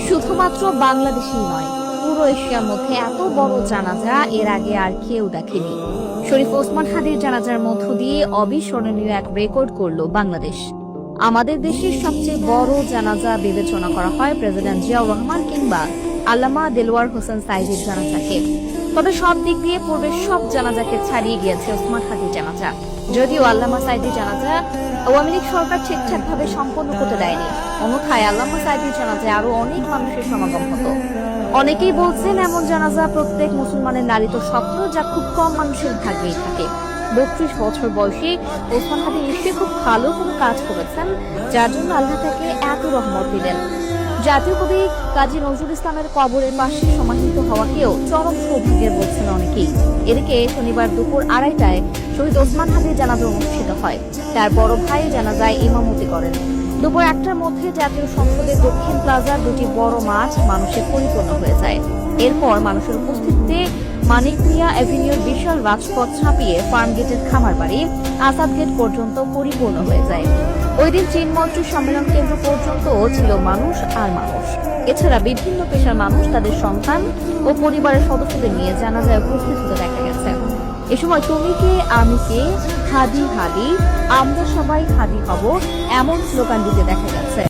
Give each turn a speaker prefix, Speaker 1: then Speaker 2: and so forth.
Speaker 1: শুধুমাত্র বাংলাদেশেই নয়, পুরো এশিয়ার মধ্যে এত বড় জানাজা এর আগে আর কেউ দেখেনি। শরীফ ওসমান হাদির জানাজার মধ্য দিয়ে অবিস্মরণীয় এক রেকর্ড করল বাংলাদেশ। আমাদের দেশের সবচেয়ে বড় জানাজা বিবেচনা করা হয় প্রেসিডেন্ট জিয়াউর রহমান কিংবা আল্লামা দেলোয়ার হোসেন সাঈদীর জানাজাকে। তবে সব দিক দিয়ে পূর্বের সব জানাজাকে ছাড়িয়ে গিয়েছে ওসমান হাদির জানাজা। যদিও আল্লামা সাঈদীর জানাজা আওয়ামী লীগ সরকার ঠিকঠাকভাবে সম্পন্ন করতে দেয়নি, অন্যথায় আল্লামা সাঈদীর জানাজায় আরো অনেক মানুষের সমাগম হতো। অনেকেই বলছেন এমন জানাজা প্রত্যেক মুসলমানের লালিত স্বপ্ন, যা খুব কম মানুষের ভাগ্যেই থাকে। 32 বছর বয়সী ওসমান হাদি নিশ্চয়ই খুব ভালো কোনো কাজ করেছেন, যার জন্য আল্লাহ তাকে এত রহমত দিলেন। জাতীয় কবি কাজী নজরুল ইসলামের কবরের পাশে সমাহিত হওয়াকেও চরম সৌভাগ্যের বলছেন অনেকেই। এদিকে শনিবার দুপুর 2:30টায় শহীদ ওসমান হাদির জানাজা অনুষ্ঠিত হয়। তার বড় ভাই জানাজায় ইমামতি করেন। দুপুর 1টার মধ্যে জাতীয় সংসদের দক্ষিণ প্লাজার দুটি বড় মাঠ মানুষে পরিপূর্ণ হয়ে যায়। এরপর মানুষের উপস্থিতিতে মানিক মিয়া অ্যাভিনিউর বিশাল রাজপথ ছাপিয়ে ফার্ম গেটের খামার বাড়ি আসাদ গেট পর্যন্ত পরিপূর্ণ হয়ে যায়। ওই দিন চিনমন্ত্রী সম্মেলন কেন্দ্র পর্যন্ত ছিল মানুষ আর মানুষ। এছাড়া বিভিন্ন পেশার মানুষ তাদের সন্তান ও পরিবারের সদস্যদের নিয়ে জানাজায় উপস্থিত হতে দেখা গেছে। এ সময় তুমি কে আমি কে, হাদি হাদি, আমরা সবাই হাদি হব, এমন স্লোগান দিতে দেখা গেছে।